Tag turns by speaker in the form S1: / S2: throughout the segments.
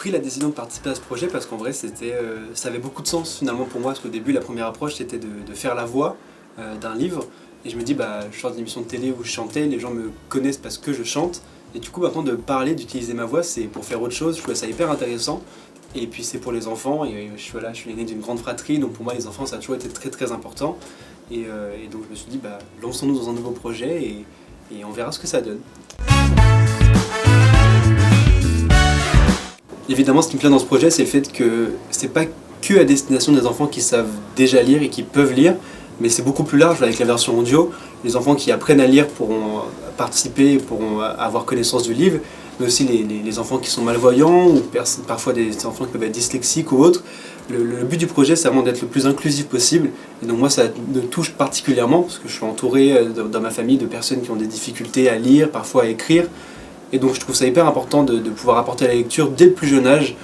S1: pris la décision de participer à ce projet parce qu'en vrai ça avait beaucoup de sens finalement pour moi, parce qu'au début la première approche c'était de faire la voix d'un livre, et je me dis je sors d'une émission de télé où je chantais, les gens me connaissent parce que je chante, et du coup maintenant de parler, d'utiliser ma voix, c'est pour faire autre chose, je trouvais ça hyper intéressant. Et puis c'est pour les enfants, et je suis l'aîné d'une grande fratrie, donc pour moi les enfants ça a toujours été très très important. Et donc je me suis dit lançons-nous dans un nouveau projet et on verra ce que ça donne. Évidemment, ce qui me plaît dans ce projet, c'est le fait que c'est pas que à destination des enfants qui savent déjà lire et qui peuvent lire, mais c'est beaucoup plus large avec la version audio. Les enfants qui apprennent à lire pourront participer, pourront avoir connaissance du livre, mais aussi les enfants qui sont malvoyants ou parfois des enfants qui peuvent être dyslexiques ou autres. Le but du projet, c'est vraiment d'être le plus inclusif possible, et donc moi ça me touche particulièrement parce que je suis entouré dans ma famille de personnes qui ont des difficultés à lire, parfois à écrire. Et donc je trouve ça hyper important de pouvoir apporter la lecture dès le plus jeune âge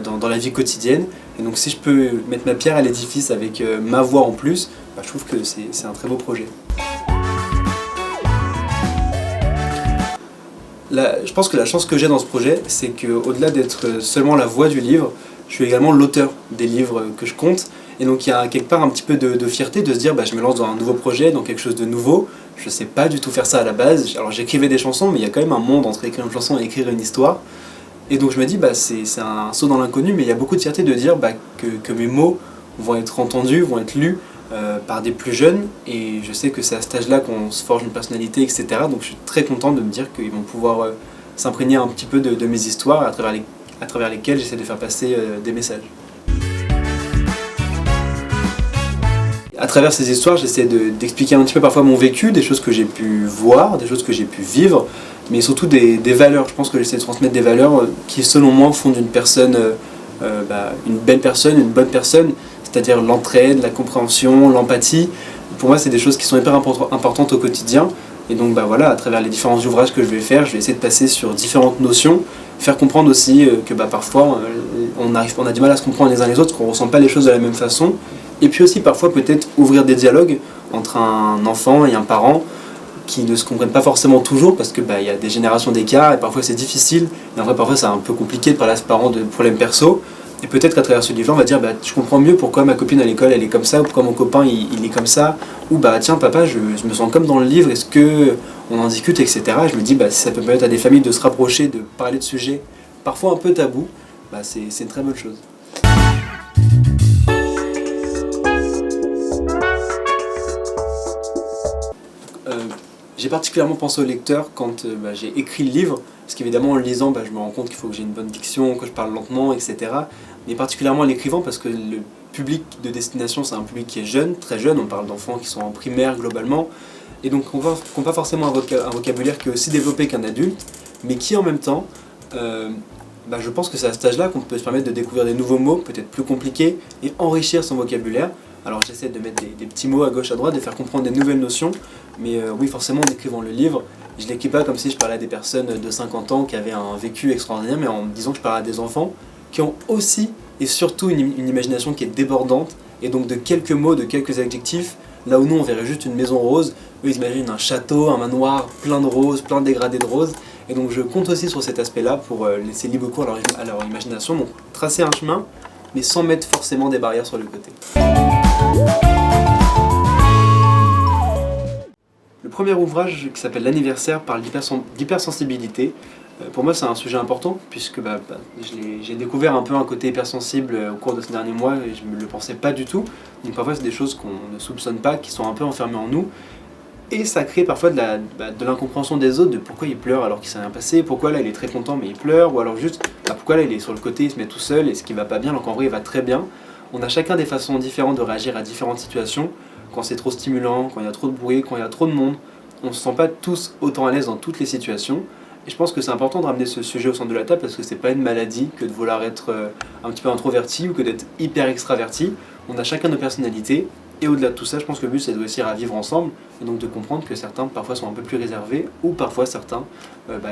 S1: dans la vie quotidienne. Et donc si je peux mettre ma pierre à l'édifice avec ma voix en plus, je trouve que c'est un très beau projet. Je pense que la chance que j'ai dans ce projet, c'est qu'au-delà d'être seulement la voix du livre, je suis également l'auteur des livres que je compte. Et donc il y a quelque part un petit peu de fierté de se dire je me lance dans un nouveau projet, dans quelque chose de nouveau. Je sais pas du tout faire ça à la base. Alors j'écrivais des chansons, mais il y a quand même un monde entre écrire une chanson et écrire une histoire. Et donc je me dis c'est un saut dans l'inconnu, mais il y a beaucoup de fierté de dire que mes mots vont être entendus, vont être lus par des plus jeunes. Et je sais que c'est à cet âge-là qu'on se forge une personnalité, etc. Donc je suis très content de me dire qu'ils vont pouvoir s'imprégner un petit peu de mes histoires à travers lesquelles j'essaie de faire passer des messages. À travers ces histoires, j'essaie d'expliquer un petit peu parfois mon vécu, des choses que j'ai pu voir, des choses que j'ai pu vivre, mais surtout des valeurs. Je pense que j'essaie de transmettre des valeurs qui, selon moi, font d'une personne une belle personne, une bonne personne, c'est-à-dire l'entraide, la compréhension, l'empathie. Pour moi, c'est des choses qui sont hyper importantes au quotidien. Et donc à travers les différents ouvrages que je vais essayer de passer sur différentes notions, faire comprendre aussi que parfois on a du mal à se comprendre les uns les autres, qu'on ne ressent pas les choses de la même façon. Et puis aussi parfois peut-être ouvrir des dialogues entre un enfant et un parent qui ne se comprennent pas forcément toujours, parce que y a des générations d'écart et parfois c'est difficile, et en vrai parfois c'est un peu compliqué de parler à ce parent de problèmes perso. Et peut-être qu'à travers ce livre on va dire je comprends mieux pourquoi ma copine à l'école elle est comme ça, ou pourquoi mon copain il est comme ça, ou tiens papa je me sens comme dans le livre, est-ce que on en discute, etc. Et je me dis si ça peut permettre à des familles de se rapprocher, de parler de sujets parfois un peu tabous, c'est une très bonne chose. J'ai particulièrement pensé au lecteur quand j'ai écrit le livre, parce qu'évidemment en le lisant je me rends compte qu'il faut que j'ai une bonne diction, que je parle lentement, etc. Mais particulièrement en l'écrivant parce que le public de destination c'est un public qui est jeune, très jeune, on parle d'enfants qui sont en primaire globalement, et donc qui n'ont pas forcément un vocabulaire qui est aussi développé qu'un adulte, mais qui en même temps, je pense que c'est à cet âge-là qu'on peut se permettre de découvrir des nouveaux mots, peut-être plus compliqués, et enrichir son vocabulaire. Alors j'essaie de mettre des petits mots à gauche à droite, de faire comprendre des nouvelles notions, mais oui forcément en écrivant le livre, je ne l'écris pas comme si je parlais à des personnes de 50 ans qui avaient un vécu extraordinaire, mais en me disant que je parle à des enfants qui ont aussi et surtout une imagination qui est débordante, et donc de quelques mots, de quelques adjectifs, là où nous on verrait juste une maison rose, eux ils imaginent un château, un manoir plein de roses, plein de dégradés de roses, et donc je compte aussi sur cet aspect-là pour laisser libre cours à leur imagination, donc tracer un chemin, mais sans mettre forcément des barrières sur le côté. Le premier ouvrage qui s'appelle L'anniversaire parle d'hypersensibilité. Pour moi c'est un sujet important puisque j'ai découvert un peu un côté hypersensible au cours de ces derniers mois et je ne le pensais pas du tout. Donc parfois c'est des choses qu'on ne soupçonne pas, qui sont un peu enfermées en nous. Et ça crée parfois de l'incompréhension des autres, de pourquoi il pleure alors qu'il s'est rien passé, pourquoi là il est très content mais il pleure, ou alors juste pourquoi là il est sur le côté, il se met tout seul et ce qui va pas bien alors qu'en vrai il va très bien. On a chacun des façons différentes de réagir à différentes situations, quand c'est trop stimulant, quand il y a trop de bruit, quand il y a trop de monde. On ne se sent pas tous autant à l'aise dans toutes les situations. Et je pense que c'est important de ramener ce sujet au centre de la table parce que c'est pas une maladie que de vouloir être un petit peu introverti ou que d'être hyper extraverti. On a chacun nos personnalités. Et au-delà de tout ça, je pense que le but c'est de réussir à vivre ensemble et donc de comprendre que certains parfois sont un peu plus réservés ou parfois certains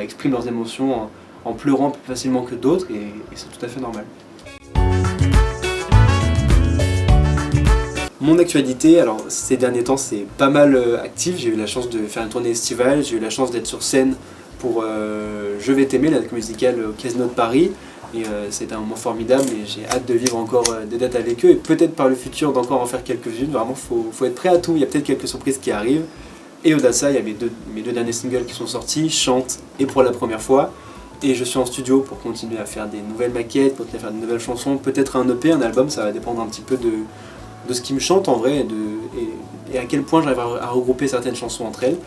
S1: expriment leurs émotions en pleurant plus facilement que d'autres et c'est tout à fait normal. Mon actualité, alors ces derniers temps c'est pas mal actif, j'ai eu la chance de faire une tournée estivale, j'ai eu la chance d'être sur scène pour Je vais t'aimer, la musicale au Casino de Paris. Et c'était un moment formidable et j'ai hâte de vivre encore des dates avec eux et peut-être par le futur d'encore en faire quelques-unes. Vraiment, faut être prêt à tout, il y a peut-être quelques surprises qui arrivent. Et au-delà de ça, il y a mes deux derniers singles qui sont sortis, Chante et Pour la première fois. Et je suis en studio pour continuer à faire des nouvelles maquettes, pour continuer à faire de nouvelles chansons, peut-être un EP, un album, ça va dépendre un petit peu de ce qui me chante en vrai et à quel point j'arrive à regrouper certaines chansons entre elles.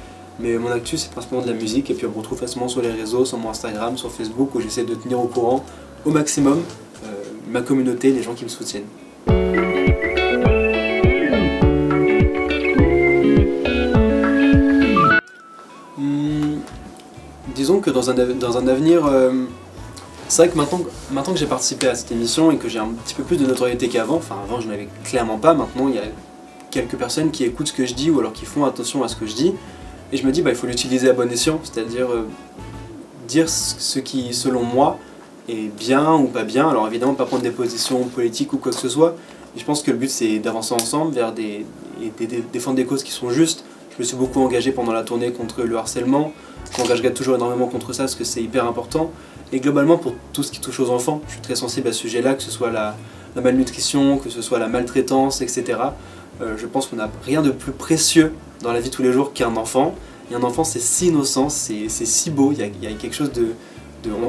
S1: Mais mon actu c'est principalement de la musique et puis on me retrouve facilement sur les réseaux, sur mon Instagram, sur Facebook où j'essaie de tenir au courant au maximum ma communauté, les gens qui me soutiennent. Disons que dans un avenir, c'est vrai que maintenant que j'ai participé à cette émission et que j'ai un petit peu plus de notoriété qu'avant, enfin avant je n'avais clairement pas, maintenant il y a quelques personnes qui écoutent ce que je dis ou alors qui font attention à ce que je dis et je me dis il faut l'utiliser à bon escient, c'est-à-dire dire ce qui selon moi est bien ou pas bien, alors évidemment pas prendre des positions politiques ou quoi que ce soit, et je pense que le but c'est d'avancer ensemble vers défendre des causes qui sont justes. Je me suis beaucoup engagé pendant la tournée contre le harcèlement, je m'engagerai toujours énormément contre ça parce que c'est hyper important. Et globalement pour tout ce qui touche aux enfants, je suis très sensible à ce sujet-là, que ce soit la malnutrition, que ce soit la maltraitance, etc. Je pense qu'on n'a rien de plus précieux dans la vie de tous les jours qu'un enfant. Et un enfant c'est si innocent, c'est si beau, il y a quelque chose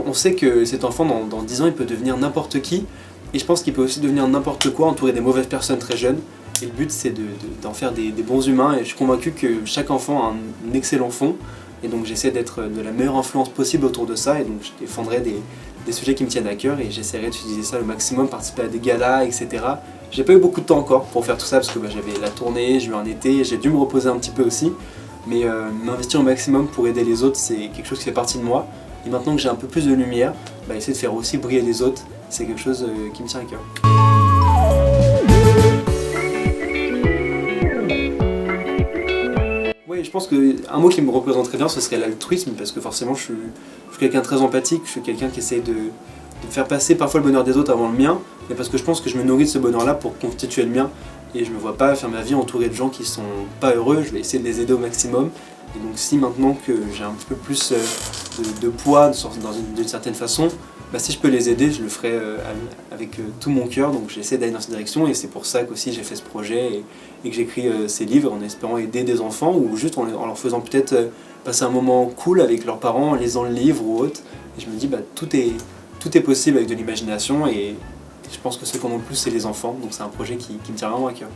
S1: on sait que cet enfant dans 10 ans il peut devenir n'importe qui. Et je pense qu'il peut aussi devenir n'importe quoi entouré des mauvaises personnes très jeunes. Et le but c'est d'en faire des bons humains et je suis convaincu que chaque enfant a un excellent fond. Et donc j'essaie d'être de la meilleure influence possible autour de ça et donc je défendrai des sujets qui me tiennent à cœur et j'essaierai d'utiliser ça au maximum, participer à des galas, etc. J'ai pas eu beaucoup de temps encore pour faire tout ça parce que j'avais la tournée, j'ai eu un été, j'ai dû me reposer un petit peu aussi. Mais m'investir au maximum pour aider les autres, c'est quelque chose qui fait partie de moi. Et maintenant que j'ai un peu plus de lumière, essayer de faire aussi briller les autres, c'est quelque chose qui me tient à cœur. Oui, je pense qu'un mot qui me représente très bien, ce serait l'altruisme, parce que forcément je suis quelqu'un de très empathique, je suis quelqu'un qui essaie de faire passer parfois le bonheur des autres avant le mien, mais parce que je pense que je me nourris de ce bonheur-là pour constituer le mien, et je me vois pas faire ma vie entourée de gens qui sont pas heureux, je vais essayer de les aider au maximum. Et donc si maintenant que j'ai un petit peu plus de poids d'une certaine façon, si je peux les aider, je le ferai avec tout mon cœur, donc j'essaie d'aller dans cette direction et c'est pour ça qu'aussi j'ai fait ce projet et que j'écris ces livres en espérant aider des enfants ou juste en leur faisant peut-être passer un moment cool avec leurs parents en lisant le livre ou autre. Et je me dis tout est possible avec de l'imagination et je pense que ceux qui en ont le plus c'est les enfants, donc c'est un projet qui me tient vraiment à cœur.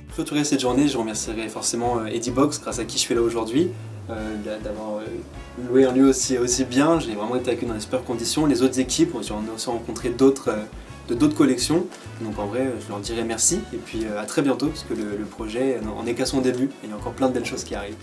S1: Pour clôturer cette journée, je remercierai forcément Eddie Box, grâce à qui je suis là aujourd'hui, d'avoir loué un lieu aussi bien. J'ai vraiment été accueilli dans des super conditions. Les autres équipes, j'en ai aussi rencontré d'autres collections. Donc en vrai, je leur dirai merci et puis à très bientôt parce que le projet n'en est qu'à son début et il y a encore plein de belles choses qui arrivent.